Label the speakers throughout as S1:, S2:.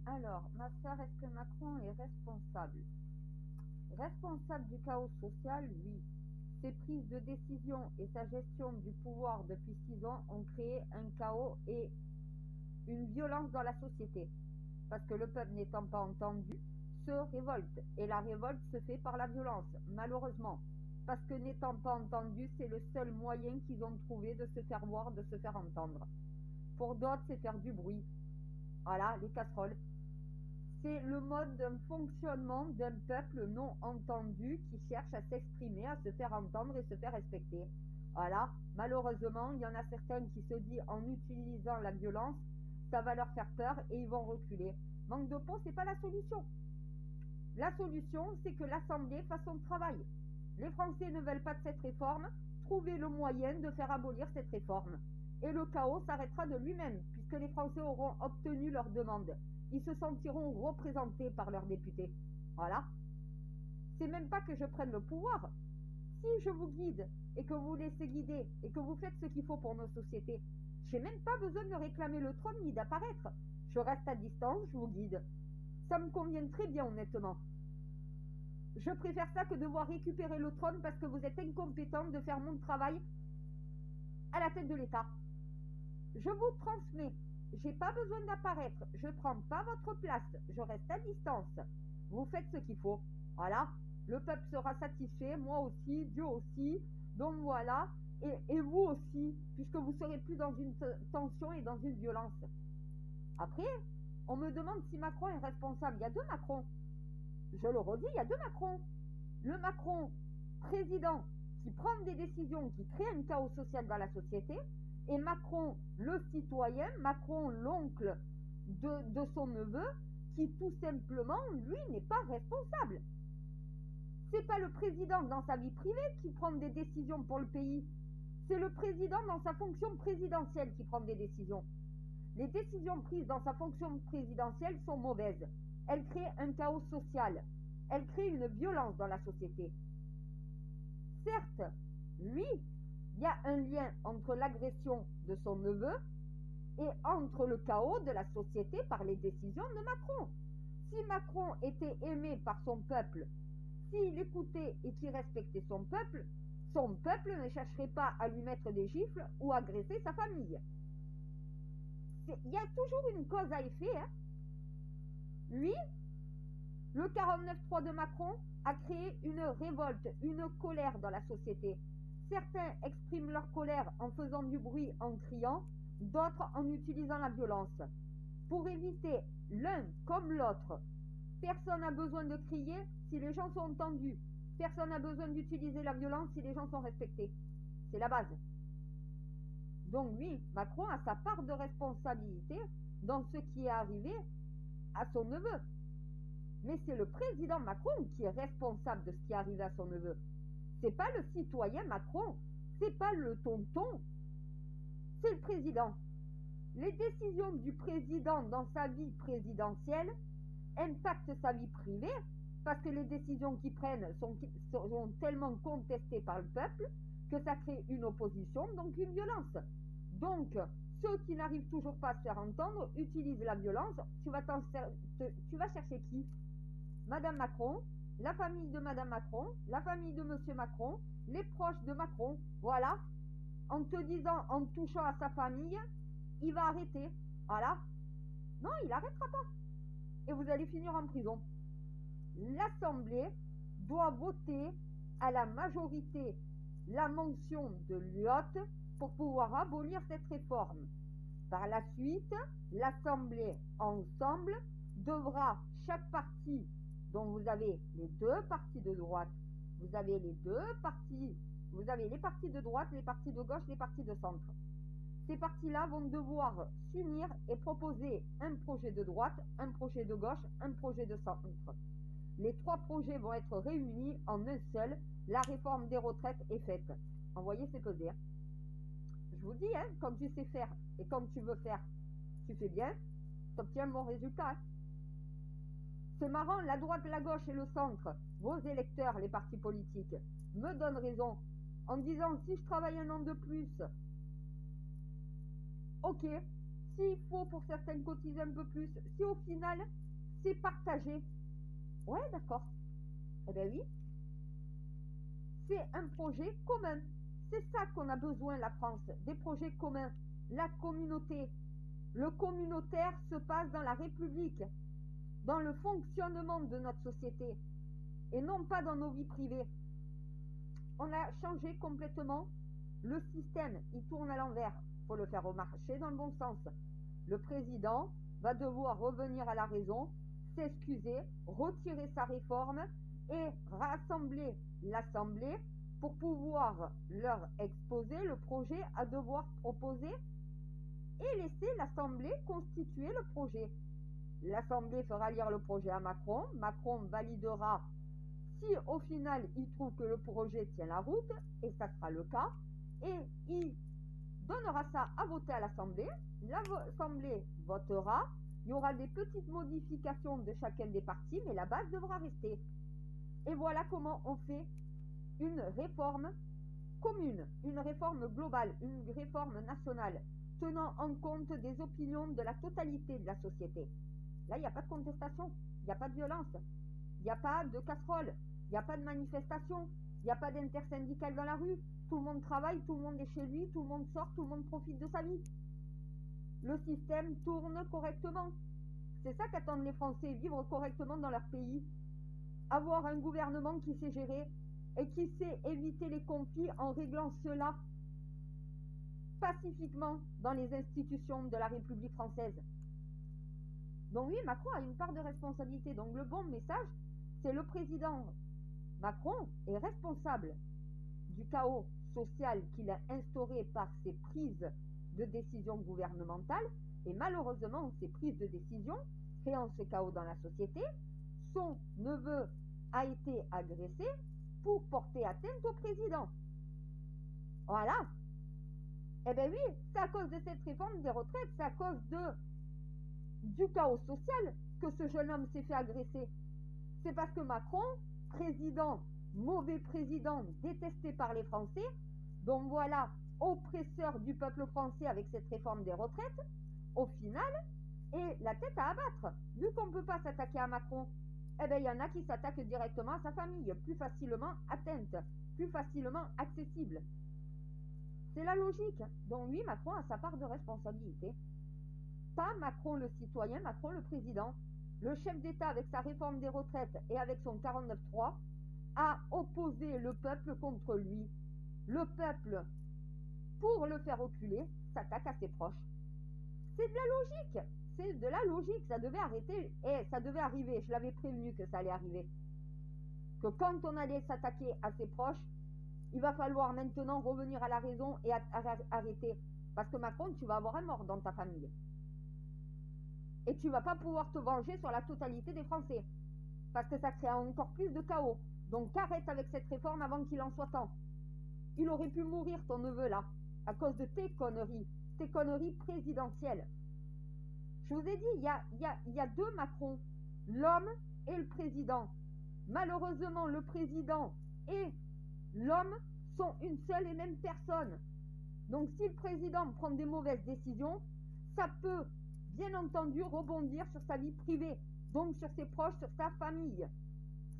S1: Alors, ma sœur, est-ce que Macron est responsable? Responsable du chaos social, oui. Ses prises de décision et sa gestion du pouvoir depuis 6 ans ont créé un chaos et une violence dans la société. Parce que le peuple n'étant pas entendu, se révolte. Et la révolte se fait par la violence, malheureusement. Parce que n'étant pas entendu, c'est le seul moyen qu'ils ont trouvé de se faire voir, de se faire entendre. Pour d'autres, c'est faire du bruit. Voilà, les casseroles. C'est le mode d'un fonctionnement d'un peuple non entendu qui cherche à s'exprimer, à se faire entendre et se faire respecter. Voilà, malheureusement, il y en a certains qui se disent en utilisant la violence, ça va leur faire peur et ils vont reculer. Manque de peau, c'est pas la solution. La solution, c'est que l'Assemblée fasse son travail. Les Français ne veulent pas de cette réforme, trouvez le moyen de faire abolir cette réforme. Et le chaos s'arrêtera de lui-même, puisque les Français auront obtenu leur demande. Ils se sentiront représentés par leurs députés. Voilà. C'est même pas que je prenne le pouvoir. Si je vous guide et que vous laissez guider et que vous faites ce qu'il faut pour nos sociétés, j'ai même pas besoin de réclamer le trône ni d'apparaître. Je reste à distance, je vous guide. Ça me convient très bien, honnêtement. Je préfère ça que devoir récupérer le trône parce que vous êtes incompétent de faire mon travail à la tête de l'État. Je vous transmets. J'ai pas besoin d'apparaître. Je prends pas votre place. Je reste à distance. Vous faites ce qu'il faut. Voilà. Le peuple sera satisfait. Moi aussi. Dieu aussi. Donc voilà. Et vous aussi. Puisque vous serez plus dans une tension et dans une violence. Après, on me demande si Macron est responsable. Il y a deux Macron. Je le redis, il y a deux Macron. Le Macron président qui prend des décisions qui créent un chaos social dans la société, et Macron le citoyen, Macron l'oncle de son neveu, qui tout simplement, lui, n'est pas responsable. C'est pas le président dans sa vie privée qui prend des décisions pour le pays, c'est le président dans sa fonction présidentielle qui prend des décisions. Les décisions prises dans sa fonction présidentielle sont mauvaises. Elles créent un chaos social. Elles créent une violence dans la société. Certes, lui, il y a un lien entre l'agression de son neveu et entre le chaos de la société par les décisions de Macron. Si Macron était aimé par son peuple, s'il écoutait et qu'il respectait son peuple ne chercherait pas à lui mettre des gifles ou à agresser sa famille. Il y a toujours une cause à effet. Hein. Lui, le 49.3 de Macron a créé une révolte, une colère dans la société. Certains expriment leur colère en faisant du bruit, en criant, d'autres en utilisant la violence. Pour éviter l'un comme l'autre, personne n'a besoin de crier si les gens sont entendus. Personne n'a besoin d'utiliser la violence si les gens sont respectés. C'est la base. Donc oui, Macron a sa part de responsabilité dans ce qui est arrivé à son neveu. Mais c'est le président Macron qui est responsable de ce qui est arrivé à son neveu. C'est pas le citoyen Macron, c'est pas le tonton, c'est le président. Les décisions du président dans sa vie présidentielle impactent sa vie privée parce que les décisions qu'il prenne sont tellement contestées par le peuple que ça crée une opposition, donc une violence. Donc, ceux qui n'arrivent toujours pas à se faire entendre utilisent la violence. Tu vas chercher qui? Madame Macron, la famille de Madame Macron, la famille de Monsieur Macron, les proches de Macron, voilà. En te disant, en touchant à sa famille, il va arrêter. Voilà. Non, il n'arrêtera pas. Et vous allez finir en prison. L'Assemblée doit voter à la majorité la mention de Lyotte pour pouvoir abolir cette réforme. Par la suite, l'Assemblée ensemble devra, chaque parti, dont vous avez les deux partis de droite, vous avez les partis de droite, les partis de gauche, les partis de centre. Ces partis-là vont devoir s'unir et proposer un projet de droite, un projet de gauche, un projet de centre. Les trois projets vont être réunis en un seul. La réforme des retraites est faite. Envoyez, c'est pesé. Hein. Je vous dis, hein, quand tu sais faire et quand tu veux faire, tu fais bien, tu obtiens un bon résultat. Hein. C'est marrant, la droite, la gauche et le centre, vos électeurs, les partis politiques, me donnent raison en disant si je travaille un an de plus, ok, s'il faut pour certaines cotiser un peu plus, si au final c'est partagé, ouais d'accord, eh bien oui, c'est un projet commun. C'est ça qu'on a besoin, la France, des projets communs. La communauté, le communautaire se passe dans la République, dans le fonctionnement de notre société, et non pas dans nos vies privées. On a changé complètement le système, il tourne à l'envers. Il faut le faire marcher dans le bon sens. Le président va devoir revenir à la raison, s'excuser, retirer sa réforme et rassembler l'Assemblée pour pouvoir leur exposer le projet à devoir proposer et laisser l'Assemblée constituer le projet. L'Assemblée fera lire le projet à Macron, Macron validera si au final il trouve que le projet tient la route, et ça sera le cas, et il donnera ça à voter à l'Assemblée, l'Assemblée votera, il y aura des petites modifications de chacun des partis, mais la base devra rester. Et voilà comment on fait une réforme commune, une réforme globale, une réforme nationale, tenant en compte des opinions de la totalité de la société. Là, il n'y a pas de contestation, il n'y a pas de violence, il n'y a pas de casserole, il n'y a pas de manifestation, il n'y a pas d'intersyndicale dans la rue. Tout le monde travaille, tout le monde est chez lui, tout le monde sort, tout le monde profite de sa vie. Le système tourne correctement. C'est ça qu'attendent les Français, vivre correctement dans leur pays. Avoir un gouvernement qui sait gérer et qui sait éviter les conflits en réglant cela pacifiquement dans les institutions de la République française. Donc oui, Macron a une part de responsabilité. Donc le bon message, c'est le président Macron est responsable du chaos social qu'il a instauré par ses prises de décision gouvernementales, et malheureusement ces prises de décision créant ce chaos dans la société. Son neveu a été agressé pour porter atteinte au président. Voilà. Eh bien oui, c'est à cause de cette réforme des retraites, c'est à cause du chaos social que ce jeune homme s'est fait agresser. C'est parce que Macron, président, mauvais président, détesté par les Français, donc voilà, oppresseur du peuple français avec cette réforme des retraites, au final, est la tête à abattre. Vu qu'on ne peut pas s'attaquer à Macron, eh bien il y en a qui s'attaquent directement à sa famille, plus facilement atteinte, plus facilement accessible. C'est la logique. Donc oui, Macron a sa part de responsabilité. Pas Macron le citoyen, Macron le président. Le chef d'État, avec sa réforme des retraites et avec son 49.3, a opposé le peuple contre lui. Le peuple, pour le faire reculer, s'attaque à ses proches. C'est de la logique. C'est de la logique. Ça devait arrêter et ça devait arriver. Je l'avais prévenu que ça allait arriver. Que quand on allait s'attaquer à ses proches, il va falloir maintenant revenir à la raison et arrêter. Parce que Macron, tu vas avoir un mort dans ta famille. Et tu ne vas pas pouvoir te venger sur la totalité des Français. Parce que ça crée encore plus de chaos. Donc arrête avec cette réforme avant qu'il en soit temps. Il aurait pu mourir ton neveu là, à cause de tes conneries présidentielles. Je vous ai dit, il y a deux Macron, l'homme et le président. Malheureusement, le président et l'homme sont une seule et même personne. Donc si le président prend des mauvaises décisions, ça peut bien entendu rebondir sur sa vie privée, donc sur ses proches, sur sa famille.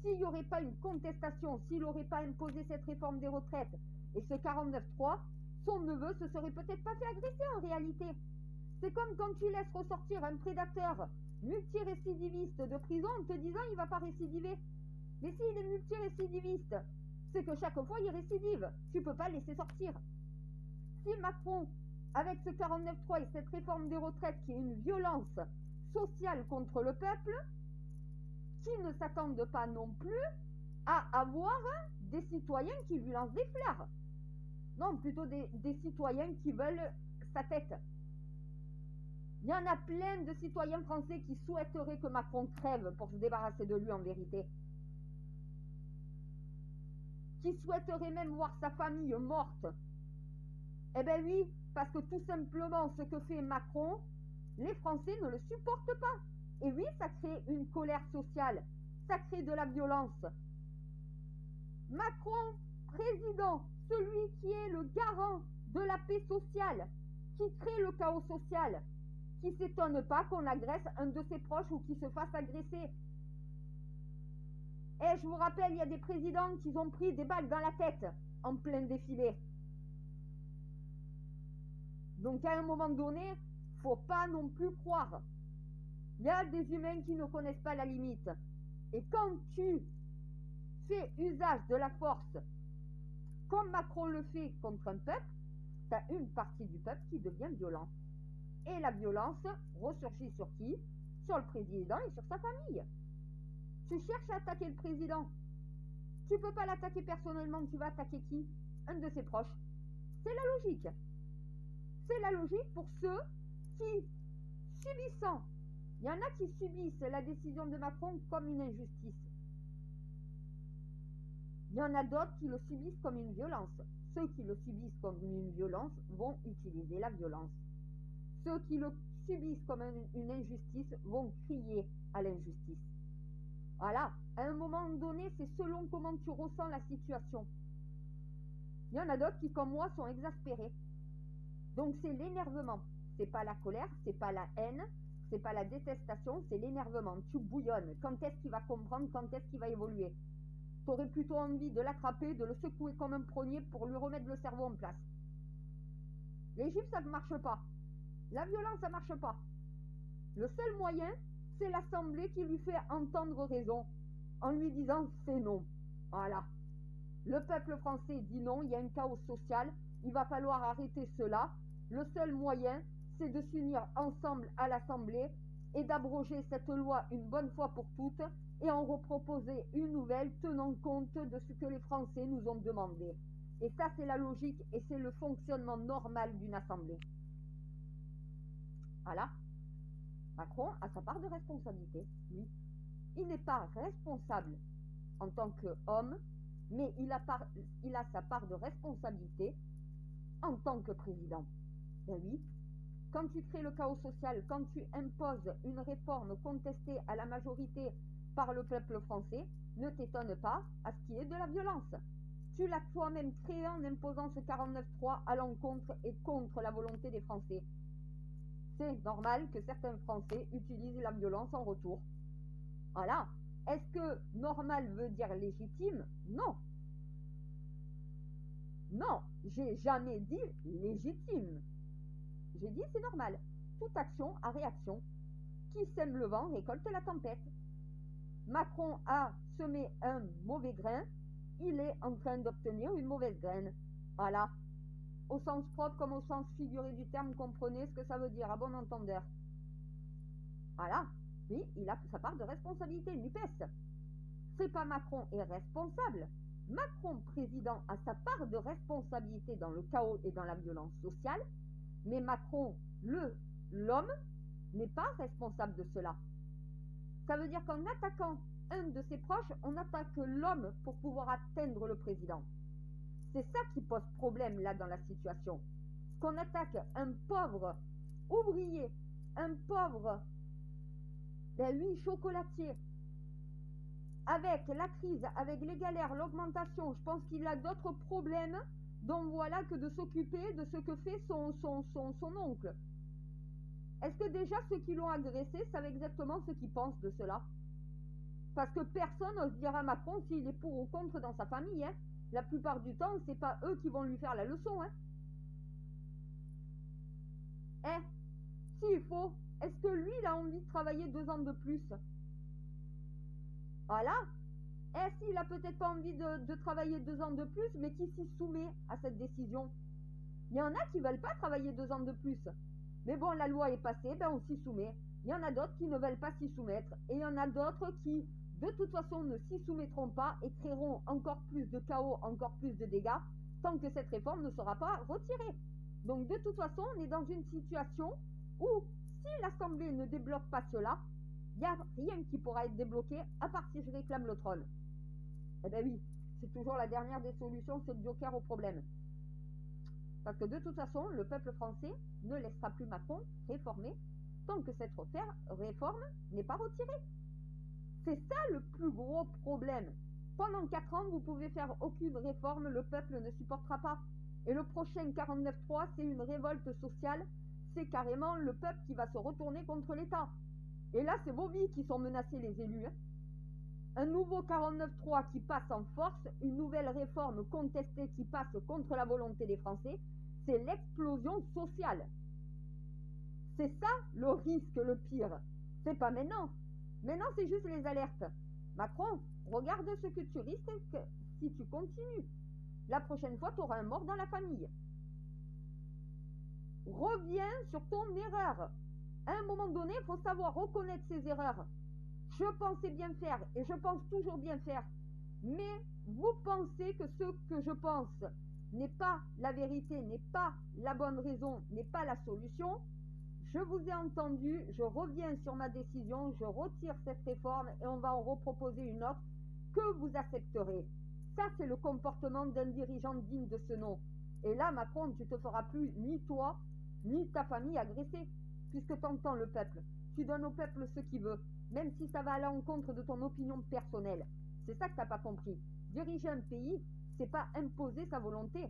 S1: S'il n'y aurait pas une contestation, s'il n'aurait pas imposé cette réforme des retraites et ce 49.3, son neveu se serait peut-être pas fait agresser en réalité. C'est comme quand tu laisses ressortir un prédateur multirécidiviste de prison en te disant il ne va pas récidiver. Mais s'il est multirécidiviste, c'est que chaque fois il récidive. Tu ne peux pas le laisser sortir. Si Macron, avec ce 49.3 et cette réforme des retraites qui est une violence sociale contre le peuple, qui ne s'attendent pas non plus à avoir des citoyens qui lui lancent des fleurs. Non, plutôt des citoyens qui veulent sa tête. Il y en a plein de citoyens français qui souhaiteraient que Macron crève pour se débarrasser de lui en vérité. Qui souhaiteraient même voir sa famille morte. Eh bien oui, parce que tout simplement ce que fait Macron, les Français ne le supportent pas. Et oui, ça crée une colère sociale, ça crée de la violence. Macron, président, celui qui est le garant de la paix sociale, qui crée le chaos social, qui ne s'étonne pas qu'on agresse un de ses proches ou qu'il se fasse agresser. Et je vous rappelle, il y a des présidents qui ont pris des balles dans la tête en plein défilé. Donc à un moment donné, faut pas non plus croire. Il y a des humains qui ne connaissent pas la limite. Et quand tu fais usage de la force, comme Macron le fait contre un peuple, tu as une partie du peuple qui devient violent. Et la violence ressurgit sur qui? Sur le président et sur sa famille. Tu cherches à attaquer le président. Tu peux pas l'attaquer personnellement, tu vas attaquer qui? Un de ses proches. C'est la logique. C'est la logique pour ceux qui, subissant, il y en a qui subissent la décision de Macron comme une injustice. Il y en a d'autres qui le subissent comme une violence. Ceux qui le subissent comme une violence vont utiliser la violence. Ceux qui le subissent comme une injustice vont crier à l'injustice. Voilà, à un moment donné, c'est selon comment tu ressens la situation. Il y en a d'autres qui, comme moi, sont exaspérés. Donc c'est l'énervement. C'est pas la colère, c'est pas la haine, c'est pas la détestation, c'est l'énervement. Tu bouillonnes. Quand est-ce qu'il va comprendre? Quand est-ce qu'il va évoluer? Tu aurais plutôt envie de l'attraper, de le secouer comme un prunier pour lui remettre le cerveau en place. Les gifles, ça ne marche pas. La violence, ça ne marche pas. Le seul moyen, c'est l'Assemblée qui lui fait entendre raison, en lui disant c'est non. Voilà. Le peuple français dit non, il y a un chaos social, il va falloir arrêter cela. Le seul moyen, c'est de s'unir ensemble à l'Assemblée et d'abroger cette loi une bonne fois pour toutes et en reproposer une nouvelle tenant compte de ce que les Français nous ont demandé. Et ça, c'est la logique et c'est le fonctionnement normal d'une Assemblée. Voilà. Macron a sa part de responsabilité, oui. Il n'est pas responsable en tant qu'homme, mais il a sa part de responsabilité en tant que président. Ben oui, quand tu crées le chaos social, quand tu imposes une réforme contestée à la majorité par le peuple français, ne t'étonne pas à ce qui est de la violence. Tu l'as toi-même créé en imposant ce 49.3 à l'encontre et contre la volonté des Français. C'est normal que certains Français utilisent la violence en retour. Voilà. Est-ce que normal veut dire légitime? Non. Non, j'ai jamais dit légitime. J'ai dit c'est normal. Toute action a réaction. Qui sème le vent récolte la tempête. Macron a semé un mauvais grain. Il est en train d'obtenir une mauvaise graine. Voilà. Au sens propre comme au sens figuré du terme, comprenez ce que ça veut dire, à bon entendeur. Voilà. Oui, il a sa part de responsabilité, NUPES. C'est pas Macron est responsable. Macron, président, a sa part de responsabilité dans le chaos et dans la violence sociale, mais Macron, l'homme, n'est pas responsable de cela. Ça veut dire qu'en attaquant un de ses proches, on attaque l'homme pour pouvoir atteindre le président. C'est ça qui pose problème là dans la situation. Qu'on attaque un pauvre ouvrier, un pauvre, chocolatier, avec la crise, avec les galères, l'augmentation, je pense qu'il a d'autres problèmes dont voilà que de s'occuper de ce que fait son oncle. Est-ce que déjà ceux qui l'ont agressé savent exactement ce qu'ils pensent de cela? Parce que personne n'ose dire à Macron s'il est pour ou contre dans sa famille. Hein. La plupart du temps, c'est pas eux qui vont lui faire la leçon. Hein. S'il faut, est-ce que lui, il a envie de travailler 2 ans de plus? Voilà. Est-ce qu'il a peut-être pas envie de travailler 2 ans de plus, mais qui s'y soumet à cette décision? Il y en a qui veulent pas travailler 2 ans de plus. Mais bon, la loi est passée, on s'y soumet. Il y en a d'autres qui ne veulent pas s'y soumettre. Et il y en a d'autres qui, de toute façon, ne s'y soumettront pas et créeront encore plus de chaos, encore plus de dégâts, tant que cette réforme ne sera pas retirée. Donc, de toute façon, on est dans une situation où, si l'Assemblée ne débloque pas cela, il n'y a rien qui pourra être débloqué, à part si je réclame le troll. Eh bien oui, c'est toujours la dernière des solutions, c'est le joker au problème. Parce que de toute façon, le peuple français ne laissera plus Macron réformer tant que cette réforme n'est pas retirée. C'est ça le plus gros problème. Pendant 4 ans, vous pouvez faire aucune réforme, le peuple ne supportera pas. Et le prochain 49.3, c'est une révolte sociale, c'est carrément le peuple qui va se retourner contre l'État. Et là, c'est vos vies qui sont menacées, les élus. Un nouveau 49.3 qui passe en force, une nouvelle réforme contestée qui passe contre la volonté des Français, c'est l'explosion sociale. C'est ça le risque, le pire. C'est pas maintenant. Maintenant, c'est juste les alertes. Macron, regarde ce que tu risques si tu continues. La prochaine fois, tu auras un mort dans la famille. Reviens sur ton erreur. À un moment donné, il faut savoir reconnaître ses erreurs. Je pensais bien faire et je pense toujours bien faire. Mais vous pensez que ce que je pense n'est pas la vérité, n'est pas la bonne raison, n'est pas la solution. Je vous ai entendu, je reviens sur ma décision, je retire cette réforme et on va en reproposer une autre que vous accepterez. Ça, c'est le comportement d'un dirigeant digne de ce nom. Et là, Macron, tu te feras plus ni toi, ni ta famille agresser, puisque tu entends le peuple. Tu donnes au peuple ce qu'il veut, même si ça va à l'encontre de ton opinion personnelle. C'est ça que tu n'as pas compris. Diriger un pays, c'est pas imposer sa volonté.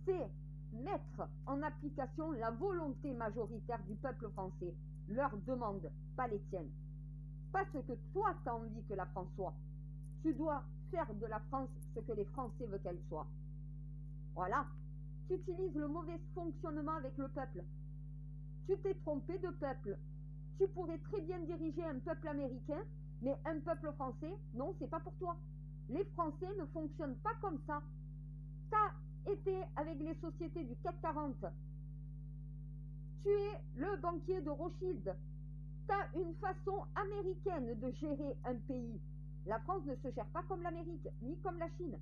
S1: C'est mettre en application la volonté majoritaire du peuple français, leurs demandes, pas les tiennes. Pas ce que toi tu as envie que la France soit. Tu dois faire de la France ce que les Français veulent qu'elle soit. Voilà. Tu utilises le mauvais fonctionnement avec le peuple. Tu t'es trompé de peuple. Tu pourrais très bien diriger un peuple américain, mais un peuple français, non, c'est pas pour toi. Les Français ne fonctionnent pas comme ça. T'as été avec les sociétés du CAC 40. Tu es le banquier de Rothschild. T'as une façon américaine de gérer un pays. La France ne se gère pas comme l'Amérique, ni comme la Chine,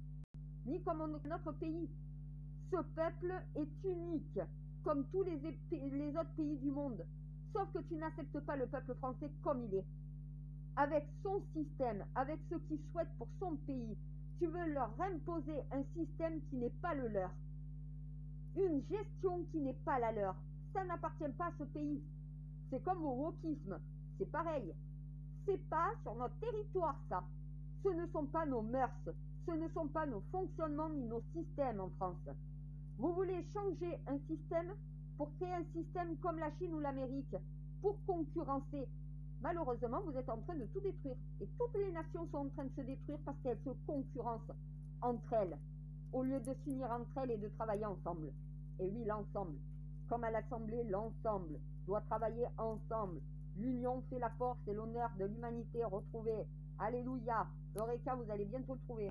S1: ni comme notre pays. Ce peuple est unique, comme tous les autres pays du monde. Sauf que tu n'acceptes pas le peuple français comme il est. Avec son système, avec ce qu'il souhaite pour son pays, tu veux leur imposer un système qui n'est pas le leur. Une gestion qui n'est pas la leur. Ça n'appartient pas à ce pays. C'est comme au wokisme. C'est pareil. C'est pas sur notre territoire, ça. Ce ne sont pas nos mœurs. Ce ne sont pas nos fonctionnements ni nos systèmes en France. Vous voulez changer un système pour créer un système comme la Chine ou l'Amérique, pour concurrencer. Malheureusement, vous êtes en train de tout détruire. Et toutes les nations sont en train de se détruire parce qu'elles se concurrencent entre elles, au lieu de s'unir entre elles et de travailler ensemble. Et oui, l'ensemble. Comme à l'Assemblée, l'ensemble doit travailler ensemble. L'union fait la force et l'honneur de l'humanité retrouvée. Alléluia. Eureka, vous allez bientôt le trouver.